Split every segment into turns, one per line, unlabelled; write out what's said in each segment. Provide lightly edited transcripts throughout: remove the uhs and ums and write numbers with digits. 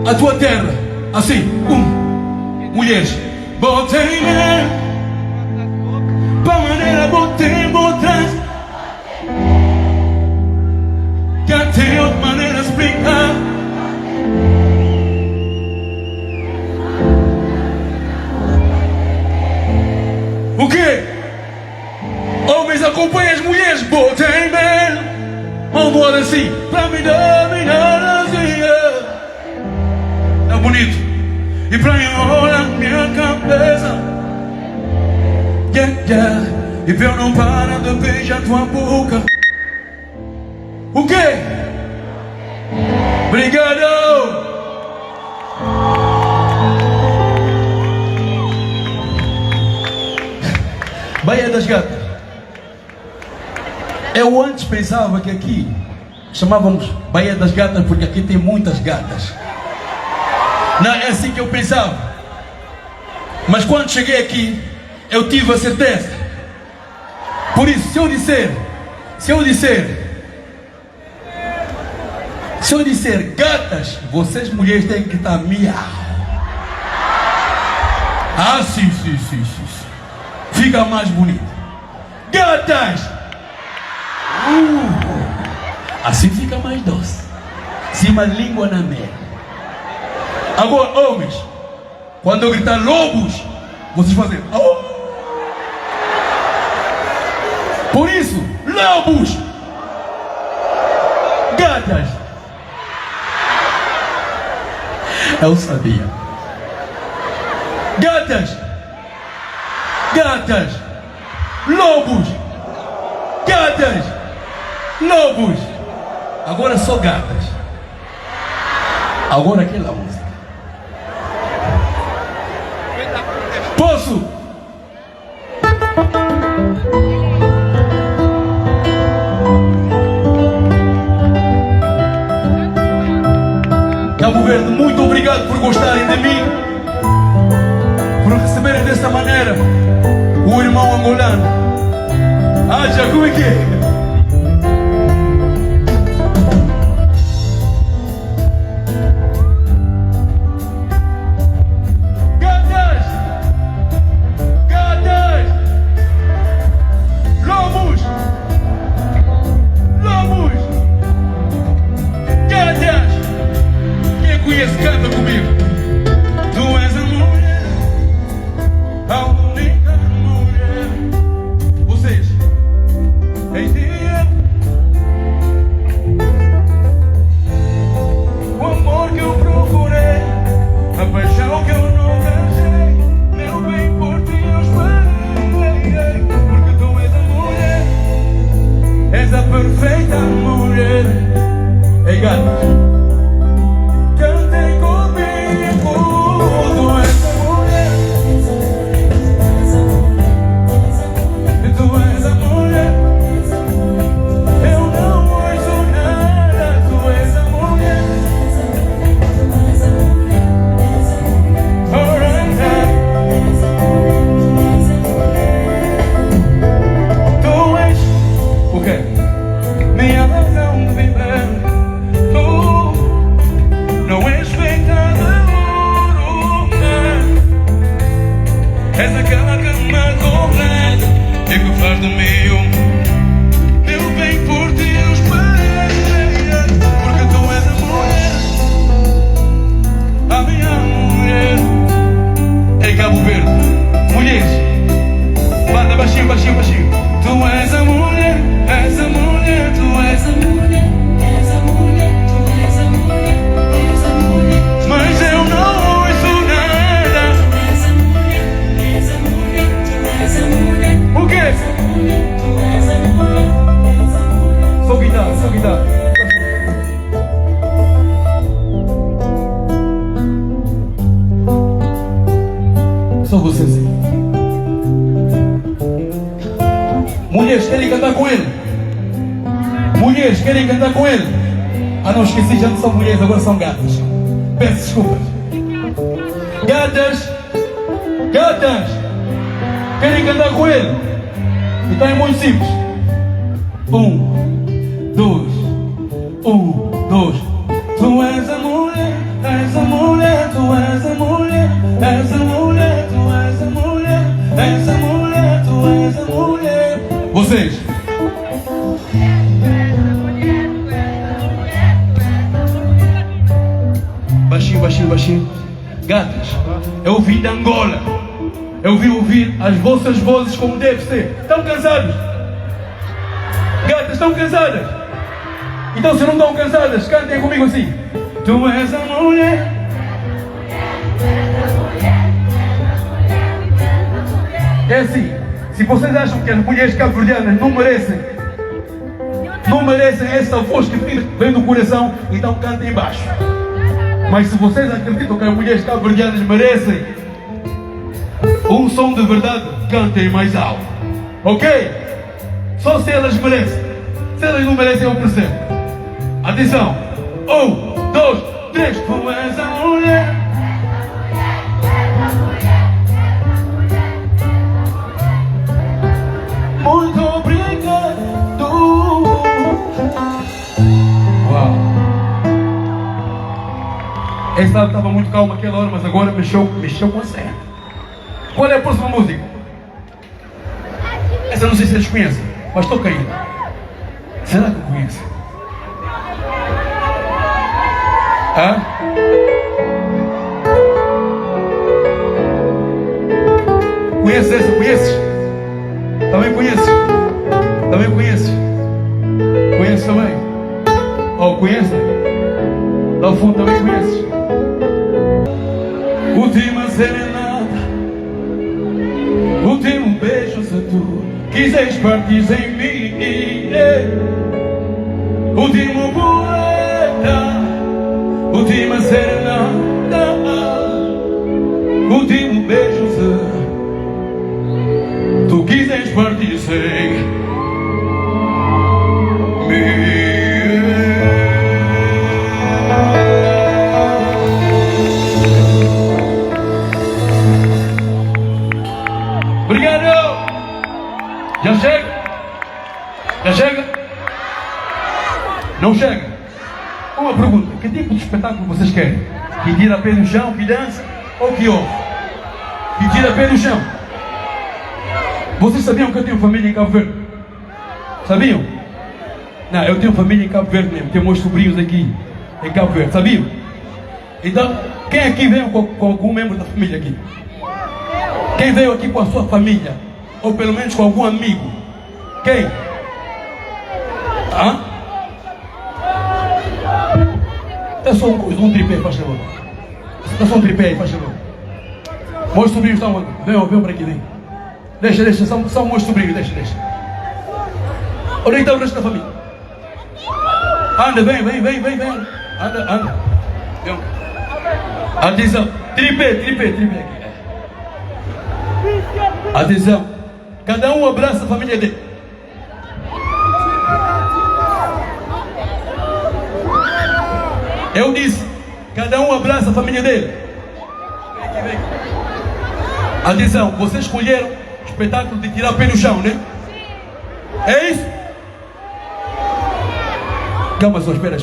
a tua terra. Assim, mulheres. Botei-me pra maneira, botei, botas. Que tem outra maneira de explicar. O quê? Homens acompanham as mulheres, botei-me. Vambora assim, pra me dominar assim. É bonito. E pra enrolar minha cabeça, e pra eu não parar de beijar tua boca. O quê? Obrigado! Baía das Gatas. Eu antes pensava que aqui chamávamos Baía das Gatas porque aqui tem muitas gatas. Não, é assim que eu pensava. Mas quando cheguei aqui, eu tive a certeza. Por isso, se eu disser gatas, vocês mulheres têm que estar miau. Ah, sim. Fica mais bonito. Gatas! Assim fica mais doce. Cima língua na merda. Agora, homens, quando eu gritar lobos, vocês fazem. Oh. Por isso, lobos, gatas. Eu sabia. Gatas, lobos, lobos. Agora só gatas. Agora aquela música. Posso? Cabo Verde, muito obrigado por gostarem de mim, por receberem dessa maneira o irmão angolano. Já como é que é? Canta comigo. Tu és a mulher, a única mulher. Vocês, em dia, o amor que eu procurei, a paixão que eu nunca achei, meu bem por ti eu esperei. Porque tu és a mulher, és a perfeita mulher. Ei, gatos. És aquela cama completa e que faz do meu bem por ti eu esperei. Porque tu és a mulher, a minha mulher. Em Cabo Verde, mulheres, banda baixinho. Tu és a mulher, és a mulher, tu és a mulher, és a mulher, tu és a mulher, és a mulher. Mas eu não ouço nada. O quê? Só guitarra. Só vocês. Mulheres querem cantar com ele? Mulheres querem cantar com ele? Não esqueci, já não são mulheres, agora são gatas. Peço desculpas. Gatas. Querem cantar com ele? Então é muito simples. 1, 2. Tu és és a mulher, és a mulher, tu és a mulher, és a mulher, tu és a mulher, és a mulher, tu és a mulher. Vocês. Baixinho, baixinho, baixinho. Gatas, eu vim de Angola. Eu vim ouvir as vossas vozes como deve ser. Estão cansados? Gatas, estão cansadas? Então se não estão cansadas, cantem comigo assim. Tu és a mulher. É assim, se vocês acham que as mulheres cabo-verdianas não merecem essa voz que vem do coração, então cantem baixo. Mas se vocês acreditam que as mulheres cabo-verdianas merecem um som de verdade, cantem mais alto. Ok? Só se elas merecem. Se elas não merecem, eu percebo. Atenção. 1, 2, 3. Tu és a mulher. Muito obrigado. Uau. Essa estava muito calma aquela hora, mas agora mexeu com a cena. Qual é a próxima música? Essa eu não sei se eles conhecem, mas toca aí. Será que conhecem? Hã? Conheces essa? Conheces? Também conheces? Também conheces? Conheces também? Oh, conhecem? Lá ao fundo também conheces? Última serenata, último beijo se tu quiseres partir em mim. Último poeta, última serenata, último beijo se tu quiseres partir sem mim. Obrigado! Já chega? Já chega? Não chega? Uma pergunta: que tipo de espetáculo vocês querem? Que tira pé no chão, que dança ou que ouve? Que tira pé no chão? Vocês sabiam que eu tenho família em Cabo Verde? Sabiam? Não, eu tenho família em Cabo Verde mesmo. Tenho meus sobrinhos aqui em Cabo Verde. Sabiam? Então, quem aqui veio com algum membro da família aqui? Quem veio aqui com a sua família? Ou pelo menos com algum amigo? Quem? Hã? É só um tripé, faz favor. É só um tripé aí, faz favor. Meus sobrinhos estão aqui. Vem para aqui, vem. Deixa, são meus sobrinhos, deixa. Onde está o resto da família? Anda, vem. Anda. Vem. Atenção, tripé aqui. Atenção, cada um abraça a família dele. Eu disse, cada um abraça a família dele. Vem aqui. Atenção, vocês escolheram o espetáculo de tirar o pé no chão, né? É isso? Calma só, espera.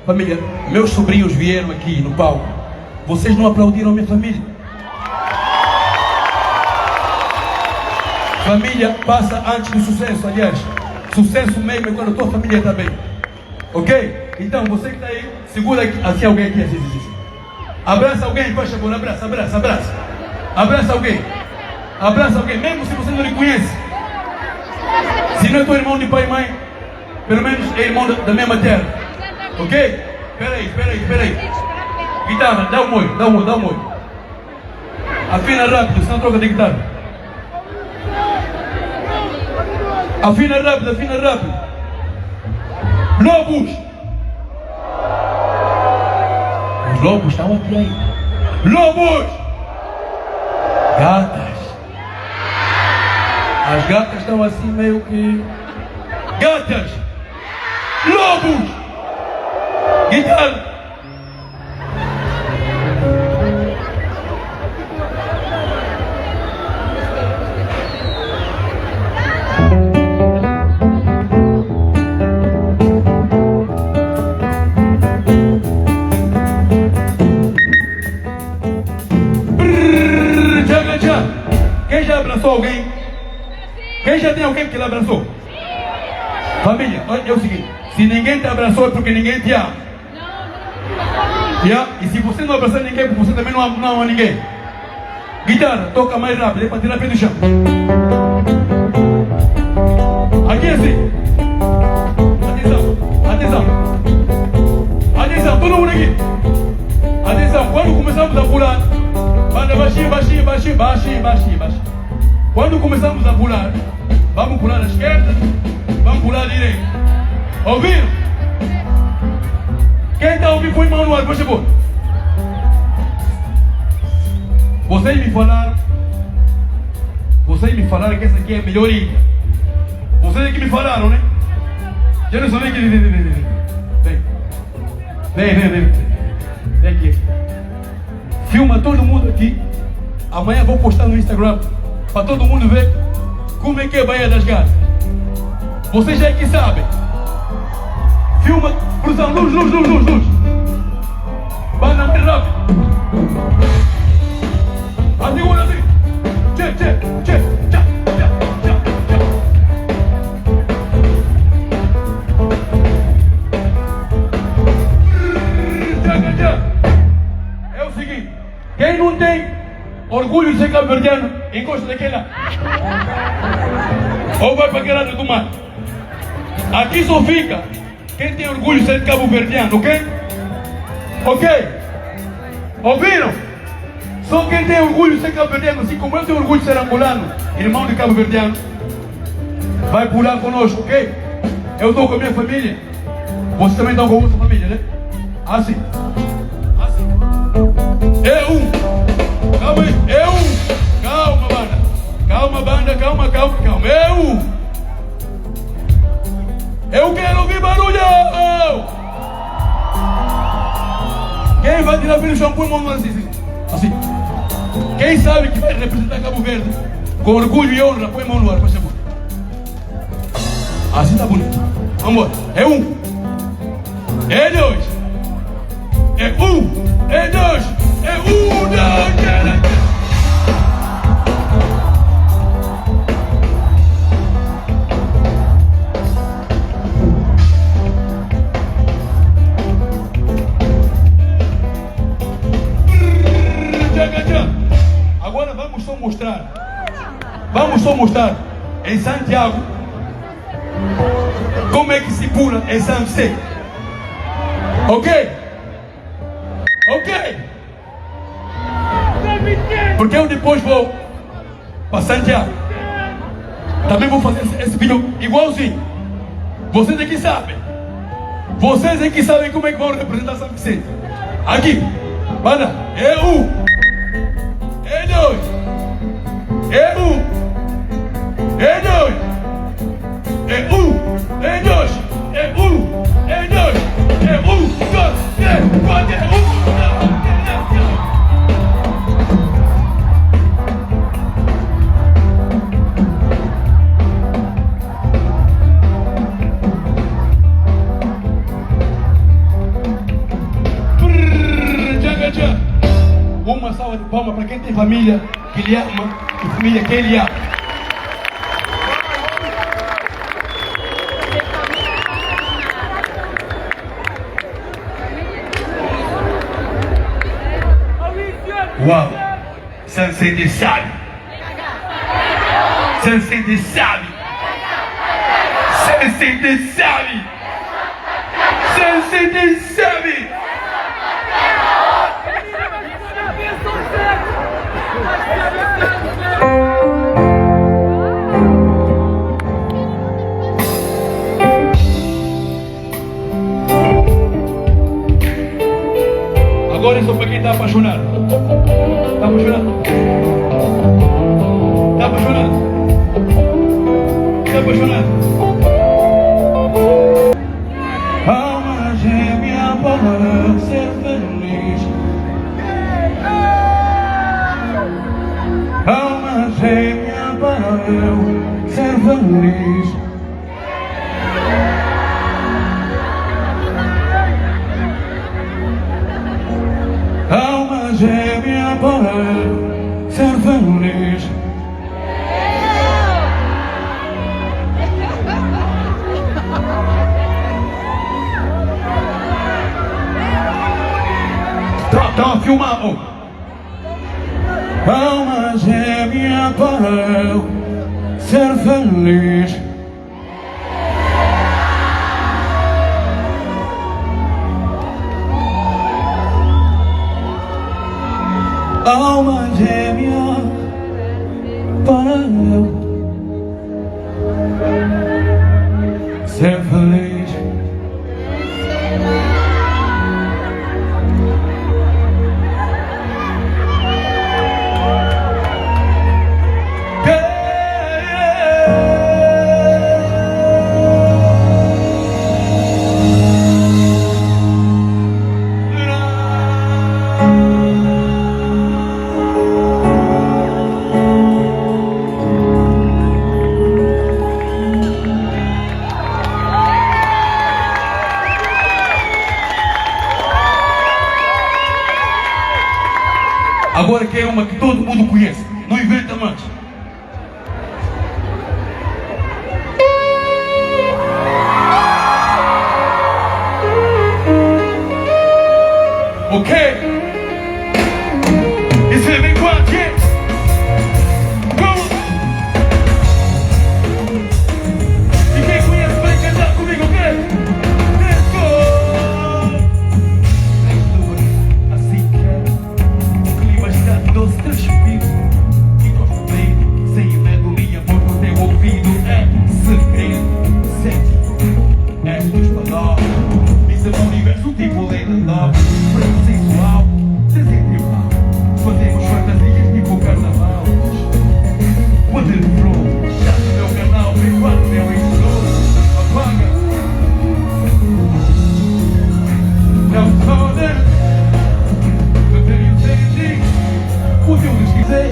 Família, meus sobrinhos vieram aqui no palco. Vocês não aplaudiram a minha família? Família passa antes do sucesso, aliás. Sucesso mesmo é quando a tua família está bem. Ok? Então, você que está aí, segura assim alguém aqui, assim. Abraça alguém, faz favor, abraça. Abraça alguém, mesmo se você não lhe conhece. Se não é teu irmão de pai e mãe, pelo menos é irmão da mesma terra. Ok? Espera aí. Guitarra, dá um oi. Afina rápido, senão troca de guitarra. Afina rápido. Lobos! Os lobos estão aqui aí. Lobos! Gatas. As gatas estão assim meio que... Gatas! Lobos! Guitarra! já tem alguém que lhe abraçou? Família, é o seguinte, se ninguém te abraçou é porque ninguém te ama. Yeah? E se você não abraçar ninguém, você também não ama ninguém. Guitarra, toca mais rápido, é para tirar pé do chão. Aqui assim. Atenção. Atenção, todo mundo aqui. Atenção, quando começamos a pular, banda baixinho. Quando começamos a pular, vamos pular à esquerda, vamos pular à direita. Ouviram? Quem está ouvindo põe mão no ar, por favor. Vocês me falaram que essa aqui é a melhor ilha. Vocês é que me falaram, né? Já não sabia que... Vem aqui. Filma todo mundo aqui. Amanhã vou postar no Instagram para todo mundo ver como é que é a Baía das Gatas. Vocês já é que sabem. Filma, produção, luz. Banda mais rápido. Assim. Tchê. É o seguinte, quem não tem orgulho de ser cabo-verdiano, encosta daquele lá. Ou vai para aquele lado do mar. Aqui só fica quem tem orgulho de ser cabo-verdiano, ok? Ok? Ouviram? Só quem tem orgulho de ser cabo-verdiano, assim como eu tenho orgulho de ser angolano, irmão de cabo-verdiano, vai pular conosco, ok? Eu estou com a minha família, vocês também estão com a vossa família, né? Assim. É um. Calma aí. É um. Calma, banda. Calma. É um. Eu quero ouvir barulho. Quem vai tirar pelo shampoo, mão assim. Quem sabe que vai representar Cabo Verde com orgulho e honra, põe mão no ar, por favor. Assim tá bonito. Vamos embora. É um. É dois. É um. É dois. É um, dois, três. Agora vamos só mostrar em Santiago como é que se pula em São José. Ok? Porque eu depois vou para Santiago. Também vou fazer esse vídeo igualzinho. Vocês é que sabem. Vocês é que sabem como é que vão representar São Vicente. Aqui, banda, é um, é dois, é um, é dois, é um, é dois, é um, é dois, é um, dois, três, quatro, é um. Uma salva de palmas para quem tem família que lhe ama e família que ele ama. Uau! São Vicente sabe! São Vicente sabe! São Vicente sabe! São Vicente sabe! Agora isso para quem está apaixonado. Está apaixonado? Está apaixonado? Está apaixonado? Alma gêmea para ser feliz. Alma gêmea para eu ser feliz. Alma gêmea para eu ser feliz. Estão a filmar, oh. Alma gêmea para eu ser feliz. Alma gêmea para eu ser feliz. Agora que é uma que todo mundo conhece, não inventa mais. Ok? E você vem com a gente? E quem conhece vem cantar comigo, ok? Let's go! Assim que é. Doce, transpiro e gosto bem. Sem medo e amor no teu ouvido. É segredo, sente. És dos palavras. Isso é um universo tipo Lady Love. Franco sensual, sensitiva. Fazemos fantasias tipo carnaval. Quando ele flow, já no meu canal, privado, meu estouro. Apaga. Não toda. Eu tenho entendi. O que eu lhes quiser.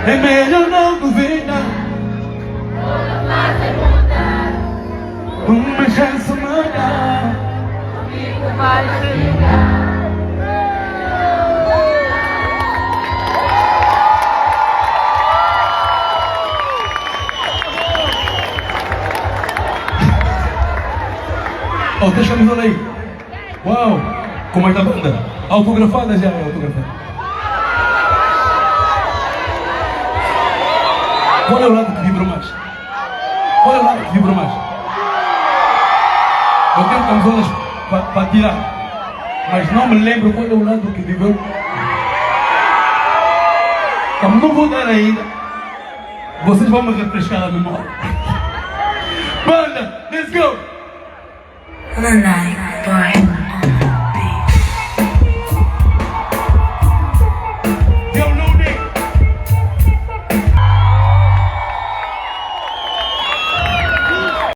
É melhor não duvidar. Uma chance mudar.
Comigo vai chegar.
Oh, deixa eu ver aí. Uau! Como é que tá a banda? Autografada já é autografada. Qual é o lado que vibra mais? Qual é o lado que vibra mais? Eu tenho camisolas para tirar, mas não me lembro qual é o lado que vibrou. Então não vou dar ainda. Vocês vão me refrescar a memória. Banda, let's go!
The night, boy.